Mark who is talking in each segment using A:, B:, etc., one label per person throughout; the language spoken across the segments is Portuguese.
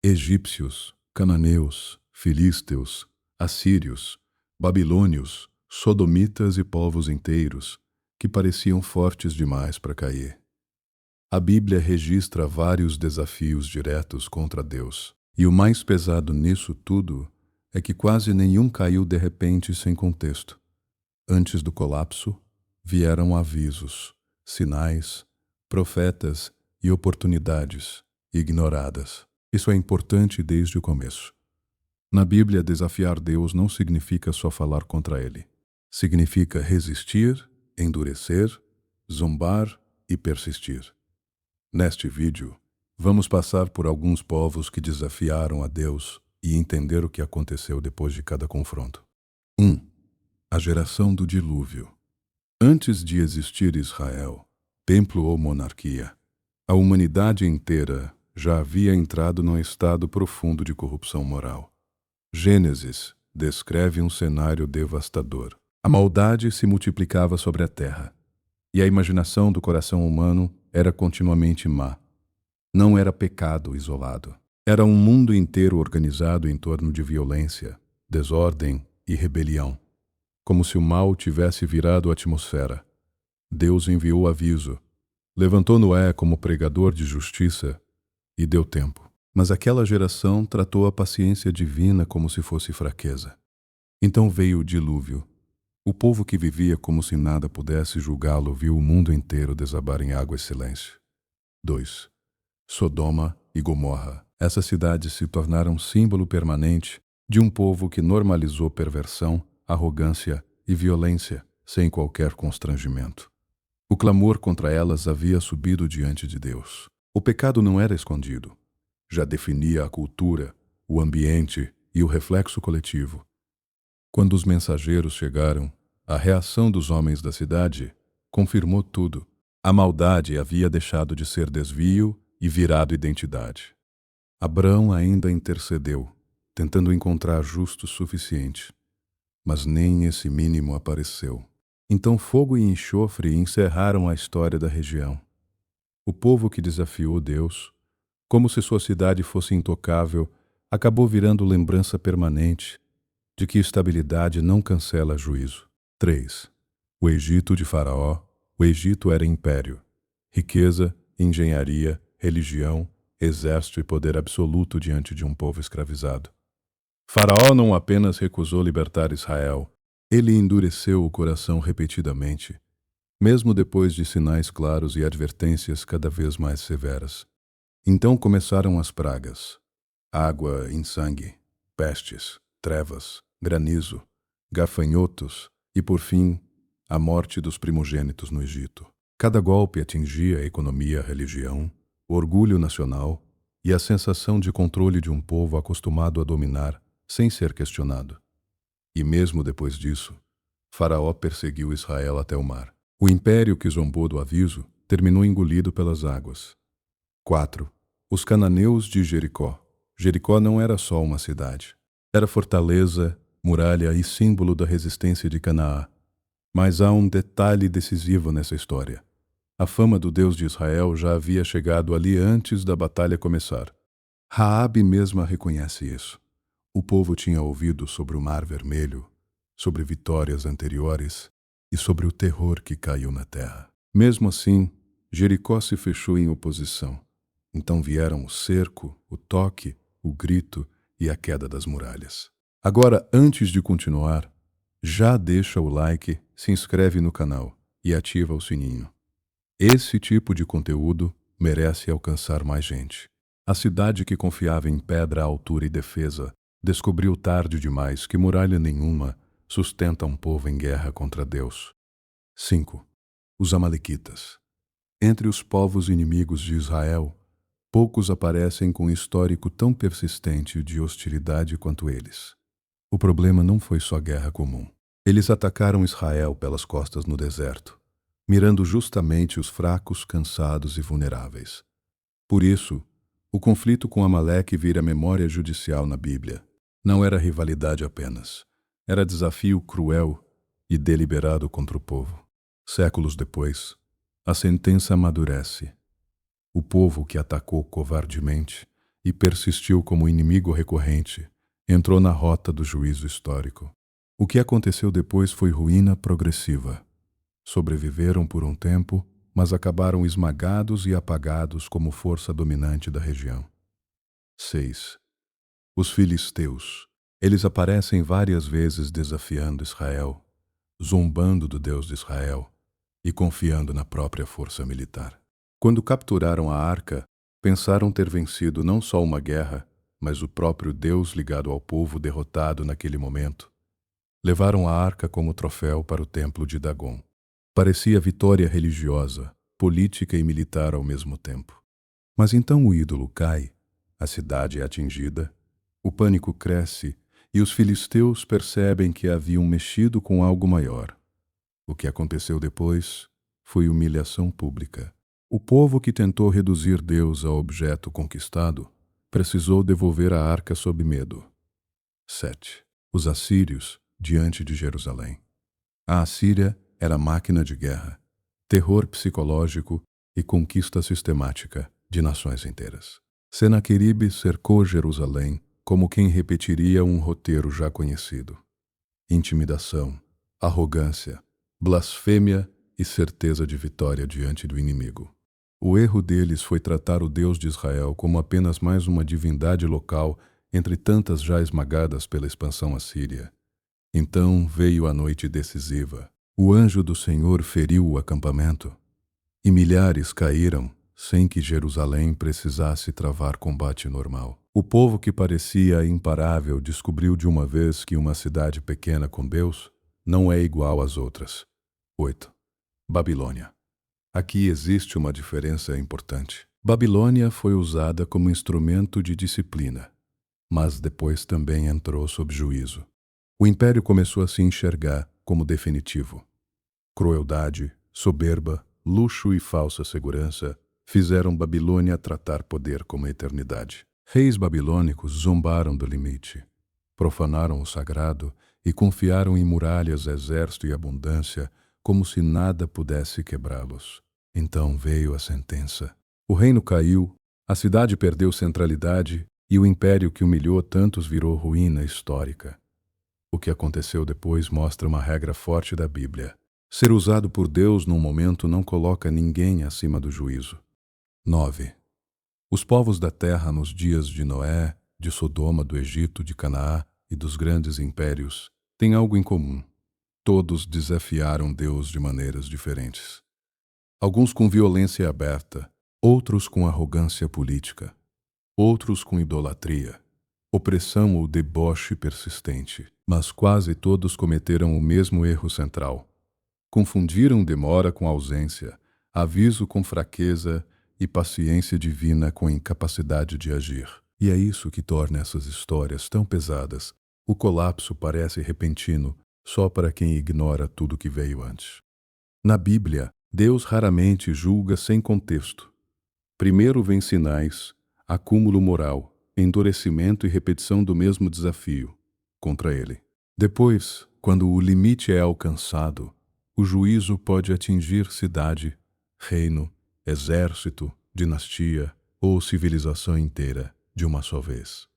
A: egípcios, cananeus, filísteus, assírios, babilônios, sodomitas e povos inteiros que pareciam fortes demais para cair. A Bíblia registra vários desafios diretos contra Deus, e o mais pesado nisso tudo é que quase nenhum caiu de repente sem contexto. Antes do colapso, vieram avisos, sinais, profetas e oportunidades ignoradas. Isso é importante desde o começo. Na Bíblia, desafiar Deus não significa só falar contra Ele. Significa resistir, endurecer, zombar e persistir. Neste vídeo, vamos passar por alguns povos que desafiaram a Deus e entender o que aconteceu depois de cada confronto. 1. A geração do dilúvio. Antes de existir Israel, templo ou monarquia, a humanidade inteira já havia entrado num estado profundo de corrupção moral. Gênesis descreve um cenário devastador. A maldade se multiplicava sobre a terra, e a imaginação do coração humano era continuamente má. Não era pecado isolado. Era um mundo inteiro organizado em torno de violência, desordem e rebelião. Como se o mal tivesse virado a atmosfera. Deus enviou aviso, levantou Noé como pregador de justiça e deu tempo. Mas aquela geração tratou a paciência divina como se fosse fraqueza. Então veio o dilúvio. O povo que vivia como se nada pudesse julgá-lo viu o mundo inteiro desabar em água e silêncio. 2. Sodoma e Gomorra. Essas cidades se tornaram símbolo permanente de um povo que normalizou perversão, arrogância e violência sem qualquer constrangimento. O clamor contra elas havia subido diante de Deus. O pecado não era escondido. Já definia a cultura, o ambiente e o reflexo coletivo. Quando os mensageiros chegaram, a reação dos homens da cidade confirmou tudo. A maldade havia deixado de ser desvio e virado identidade. Abrão ainda intercedeu, tentando encontrar justo suficiente. Mas nem esse mínimo apareceu. Então fogo e enxofre encerraram a história da região. O povo que desafiou Deus, como se sua cidade fosse intocável, acabou virando lembrança permanente de que estabilidade não cancela juízo. 3. O Egito de Faraó. O Egito era império. Riqueza, engenharia, religião, exército e poder absoluto diante de um povo escravizado. Faraó não apenas recusou libertar Israel, ele endureceu o coração repetidamente, mesmo depois de sinais claros e advertências cada vez mais severas. Então começaram as pragas: água em sangue, pestes, trevas, granizo, gafanhotos e, por fim, a morte dos primogênitos no Egito. Cada golpe atingia a economia, a religião, o orgulho nacional e a sensação de controle de um povo acostumado a dominar sem ser questionado. E mesmo depois disso, Faraó perseguiu Israel até o mar. O império que zombou do aviso terminou engolido pelas águas. 4. Os cananeus de Jericó. Jericó não era só uma cidade. Era fortaleza, muralha e símbolo da resistência de Canaã. Mas há um detalhe decisivo nessa história. A fama do Deus de Israel já havia chegado ali antes da batalha começar. Raabe mesma reconhece isso. O povo tinha ouvido sobre o Mar Vermelho, sobre vitórias anteriores e sobre o terror que caiu na terra. Mesmo assim, Jericó se fechou em oposição. Então vieram o cerco, o toque, o grito e a queda das muralhas. Agora, antes de continuar, já deixa o like, se inscreve no canal e ativa o sininho. Esse tipo de conteúdo merece alcançar mais gente. A cidade que confiava em pedra, altura e defesa descobriu tarde demais que muralha nenhuma sustenta um povo em guerra contra Deus. 5. Os Amalequitas. Entre os povos inimigos de Israel, poucos aparecem com histórico tão persistente de hostilidade quanto eles. O problema não foi só guerra comum. Eles atacaram Israel pelas costas no deserto, mirando justamente os fracos, cansados e vulneráveis. Por isso, o conflito com Amaleque vira memória judicial na Bíblia. Não era rivalidade apenas. Era desafio cruel e deliberado contra o povo. Séculos depois, a sentença amadurece. O povo que atacou covardemente e persistiu como inimigo recorrente, entrou na rota do juízo histórico. O que aconteceu depois foi ruína progressiva. Sobreviveram por um tempo, mas acabaram esmagados e apagados como força dominante da região. 6. Os filisteus. Eles aparecem várias vezes desafiando Israel, zombando do Deus de Israel e confiando na própria força militar. Quando capturaram a arca, pensaram ter vencido não só uma guerra, mas o próprio Deus ligado ao povo derrotado naquele momento. Levaram a arca como troféu para o templo de Dagon. Parecia vitória religiosa, política e militar ao mesmo tempo. Mas então o ídolo cai, a cidade é atingida, o pânico cresce e os filisteus percebem que haviam mexido com algo maior. O que aconteceu depois foi humilhação pública. O povo que tentou reduzir Deus a objeto conquistado precisou devolver a arca sob medo. 7. Os assírios diante de Jerusalém. A Assíria era máquina de guerra, terror psicológico e conquista sistemática de nações inteiras. Senaqueribe cercou Jerusalém como quem repetiria um roteiro já conhecido. Intimidação, arrogância, blasfêmia e certeza de vitória diante do inimigo. O erro deles foi tratar o Deus de Israel como apenas mais uma divindade local entre tantas já esmagadas pela expansão assíria. Então veio a noite decisiva. O anjo do Senhor feriu o acampamento e milhares caíram sem que Jerusalém precisasse travar combate normal. O povo que parecia imparável descobriu de uma vez que uma cidade pequena com Deus não é igual às outras. 8. Babilônia. Aqui existe uma diferença importante. Babilônia foi usada como instrumento de disciplina, mas depois também entrou sob juízo. O império começou a se enxergar como definitivo. Crueldade, soberba, luxo e falsa segurança fizeram Babilônia tratar poder como eternidade. Reis babilônicos zombaram do limite, profanaram o sagrado e confiaram em muralhas, exército e abundância como se nada pudesse quebrá-los. Então veio a sentença. O reino caiu, a cidade perdeu centralidade e o império que humilhou tantos virou ruína histórica. O que aconteceu depois mostra uma regra forte da Bíblia. Ser usado por Deus num momento não coloca ninguém acima do juízo. 9. Os povos da terra nos dias de Noé, de Sodoma, do Egito, de Canaã e dos grandes impérios têm algo em comum. Todos desafiaram Deus de maneiras diferentes. Alguns com violência aberta, outros com arrogância política, outros com idolatria, opressão ou deboche persistente. Mas quase todos cometeram o mesmo erro central. Confundiram demora com ausência, aviso com fraqueza e paciência divina com incapacidade de agir. E é isso que torna essas histórias tão pesadas. O colapso parece repentino só para quem ignora tudo que veio antes. Na Bíblia, Deus raramente julga sem contexto. Primeiro vem sinais, acúmulo moral, endurecimento e repetição do mesmo desafio contra ele. Depois, quando o limite é alcançado, o juízo pode atingir cidade, reino, exército, dinastia ou civilização inteira de uma só vez.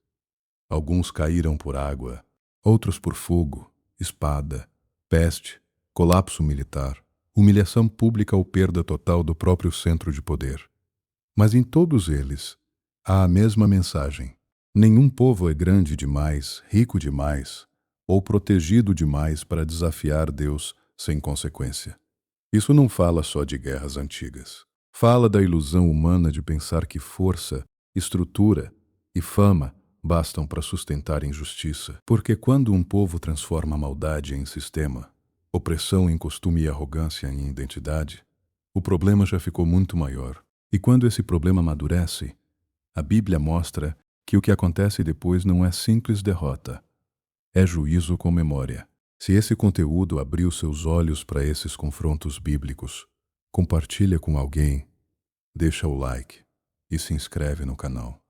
A: Alguns caíram por água, outros por fogo, espada, peste, colapso militar, humilhação pública ou perda total do próprio centro de poder. Mas em todos eles há a mesma mensagem. Nenhum povo é grande demais, rico demais ou protegido demais para desafiar Deus sem consequência. Isso não fala só de guerras antigas. Fala da ilusão humana de pensar que força, estrutura e fama bastam para sustentar injustiça. Porque quando um povo transforma a maldade em sistema, opressão em costume e arrogância em identidade, o problema já ficou muito maior. E quando esse problema amadurece, a Bíblia mostra que o que acontece depois não é simples derrota, é juízo com memória. Se esse conteúdo abriu seus olhos para esses confrontos bíblicos, compartilha com alguém, deixa o like e se inscreve no canal.